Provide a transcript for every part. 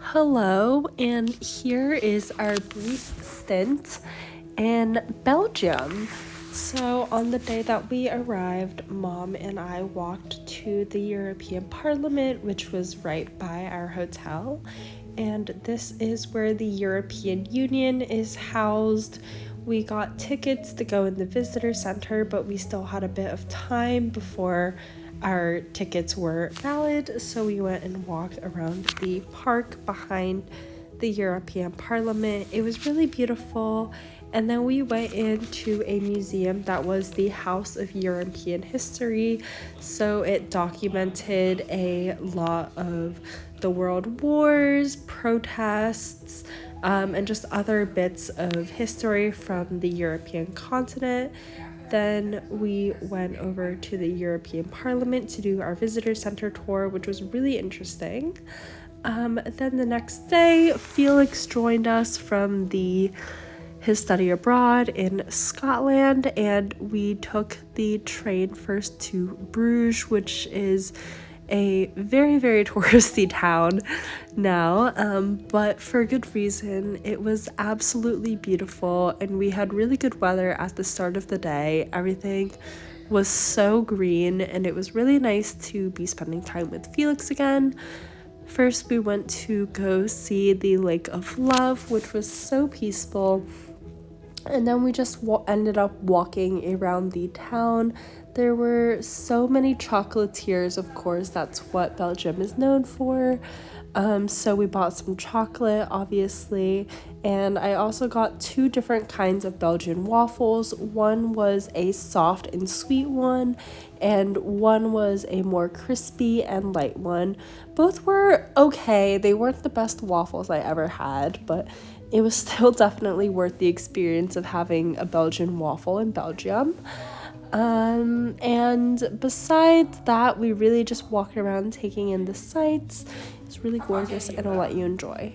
Hello, and here is our brief stint in Belgium. So, on the day that we arrived, Mom and I walked to the European Parliament, which was right by our hotel. And this is where the European Union is housed. We got tickets to go in the visitor center, but we still had a bit of time before our tickets were valid, so we went and walked around the park behind the European Parliament. It was really beautiful. And then we went into a museum that was the House of European History. So it documented a lot of the world wars, protests, and just other bits of history from the European continent. Then we went over to the European Parliament to do our visitor center tour, which was really interesting. Then the next day, Felix joined us from his study abroad in Scotland, and we took the train first to Bruges, which is a very, very touristy town now, but for good reason. It was absolutely beautiful, and we had really good weather at the start of the day. Everything was so green, and it was really nice to be spending time with Felix again. First, we went to go see the Lake of Love, which was so peaceful. And then we just ended up walking around the town. There were so many chocolatiers, of course, that's what Belgium is known for. So we bought some chocolate, obviously, and I also got two different kinds of Belgian waffles. One was a soft and sweet one, and one was a more crispy and light one. Both were okay. They weren't the best waffles I ever had, but it was still definitely worth the experience of having a Belgian waffle in Belgium. And besides that, we really just walked around taking in the sights. It's really gorgeous, and I'll let you enjoy.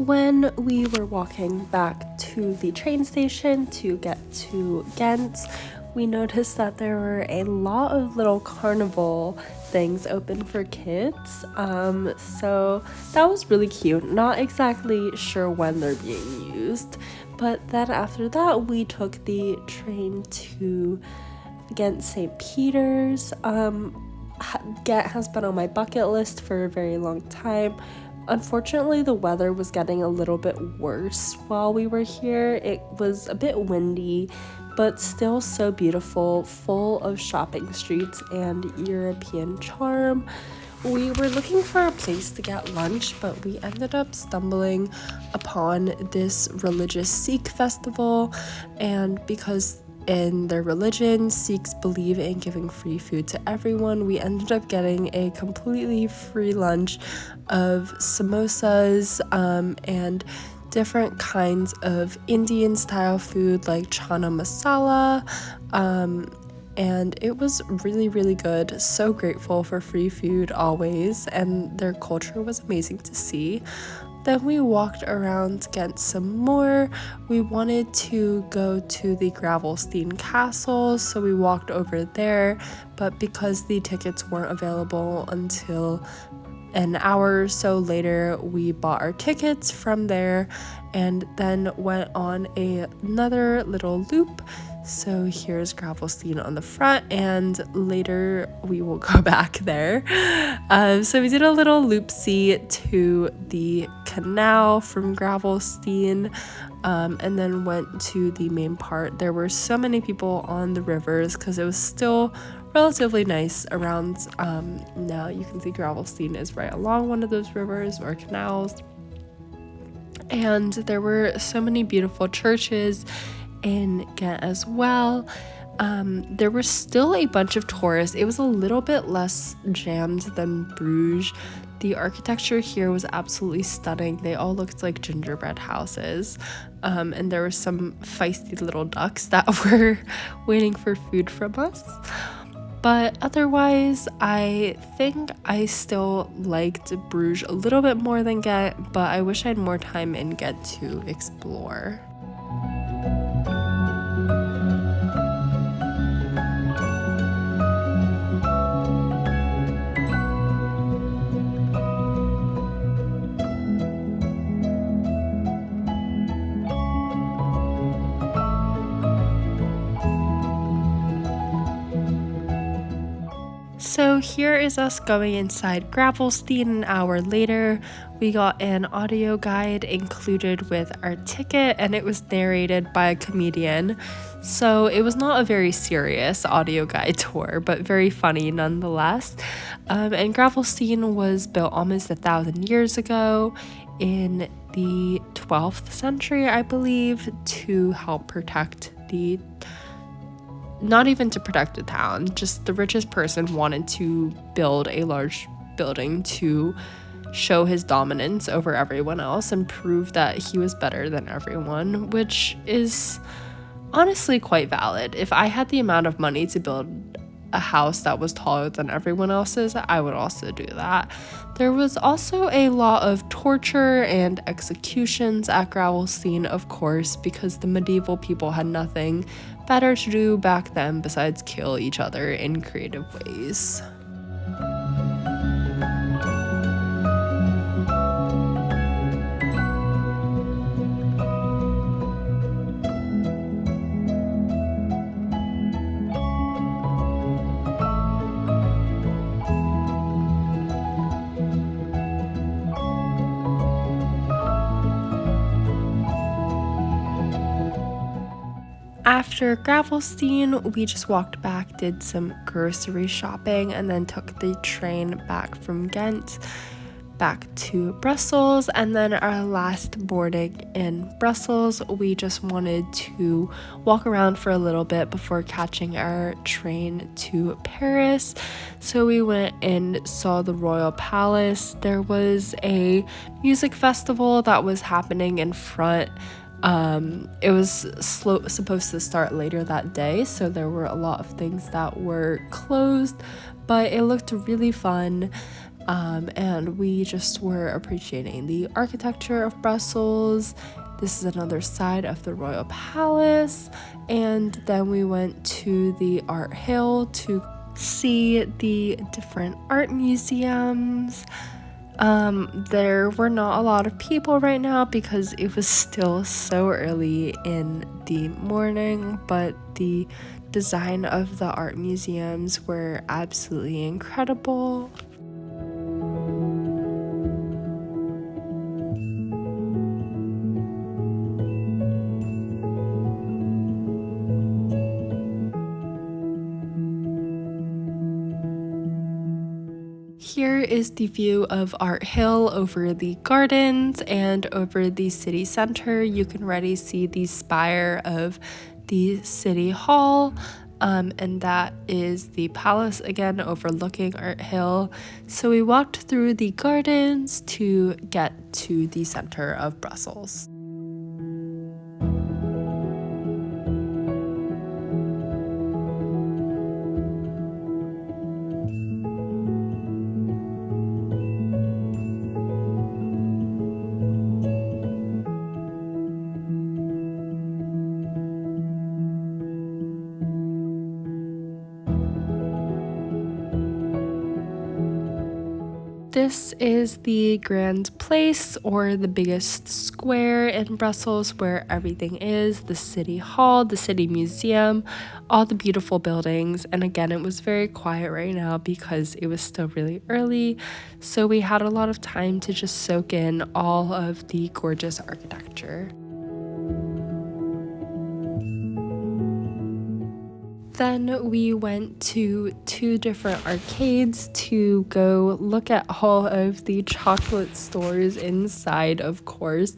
when we were walking back to the train station to get to Ghent, we noticed that there were a lot of little carnival things open for kids. So that was really cute. Not exactly sure when they're being used, but then after that we took the train to Ghent St. Peter's. Ghent has been on my bucket list for a very long time. Unfortunately, the weather was getting a little bit worse while we were here. It was a bit windy, but still so beautiful, full of shopping streets and European charm. We were looking for a place to get lunch, but we ended up stumbling upon this religious Sikh festival, and because in their religion, Sikhs believe in giving free food to everyone, we ended up getting a completely free lunch of samosas and different kinds of Indian style food like chana masala, and it was really, really good. So grateful for free food always, and their culture was amazing to see. Then we walked around Ghent some more. We wanted to go to the Gravelstein Castle, so we walked over there, but because the tickets weren't available until an hour or so later, we bought our tickets from there and then went on another little loop. So here's Gravelstein on the front, and later we will go back there. So we did a little loop-see to the canal from Gravelstein, and then went to the main part. There were so many people on the rivers because it was still relatively nice around. Now you can see Gravelstein is right along one of those rivers or canals, and there were so many beautiful churches in Ghent as well. There were still a bunch of tourists. It was a little bit less jammed than Bruges. The architecture here was absolutely stunning. They all looked like gingerbread houses, and there were some feisty little ducks that were waiting for food from us. But otherwise, I think I still liked Bruges a little bit more than Ghent, but I wish I had more time in Ghent to explore. So here is us going inside Gravelstein an hour later. We got an audio guide included with our ticket, and it was narrated by a comedian. So it was not a very serious audio guide tour, but very funny nonetheless. And Gravelstein was built almost 1,000 years ago in the 12th century, I believe, to help protect not even to protect the town, just the richest person wanted to build a large building to show his dominance over everyone else and prove that he was better than everyone, which is honestly quite valid. If I had the amount of money to build a house that was taller than everyone else's, I would also do that. There was also a lot of torture and executions at Gravelstein, of course, because the medieval people had nothing better to do back then besides kill each other in creative ways. After Gravelstein, we just walked back, did some grocery shopping, and then took the train back from Ghent back to Brussels. And then our last boarding in Brussels, we just wanted to walk around for a little bit before catching our train to Paris. So we went and saw the Royal Palace. There was a music festival that was happening in front. It was supposed to start later that day, so there were a lot of things that were closed, but it looked really fun. And we just were appreciating the architecture of Brussels. This is another side of the Royal Palace. And then we went to the Art Hill to see the different art museums. There were not a lot of people right now because it was still so early in the morning, but the design of the art museums were absolutely incredible. Here is the view of Art Hill over the gardens and over the city center. You can already see the spire of the city hall, and that is the palace again overlooking Art Hill. So we walked through the gardens to get to the center of Brussels. This is the Grand Place, or the biggest square in Brussels where everything is, the city hall, the city museum, all the beautiful buildings. And again, it was very quiet right now because it was still really early, so we had a lot of time to just soak in all of the gorgeous architecture. Then we went to 2 different arcades to go look at all of the chocolate stores inside, of course.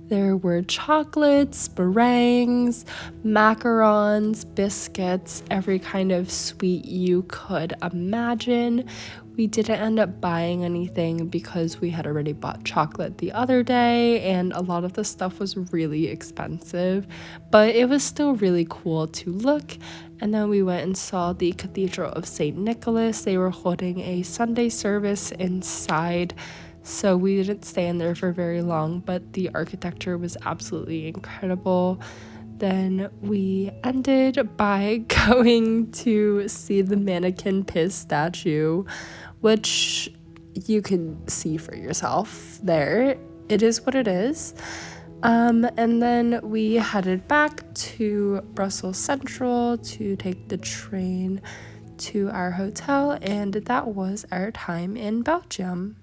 There were chocolates, meringues, macarons, biscuits, every kind of sweet you could imagine. We didn't end up buying anything because we had already bought chocolate the other day, and a lot of the stuff was really expensive, but it was still really cool to look. And then we went and saw the Cathedral of St. Nicholas. They were holding a Sunday service inside, so we didn't stay in there for very long, but the architecture was absolutely incredible. Then we ended by going to see the mannequin piss statue, which you can see for yourself there. It is what it is. And then we headed back to Brussels Central to take the train to our hotel, and that was our time in Belgium.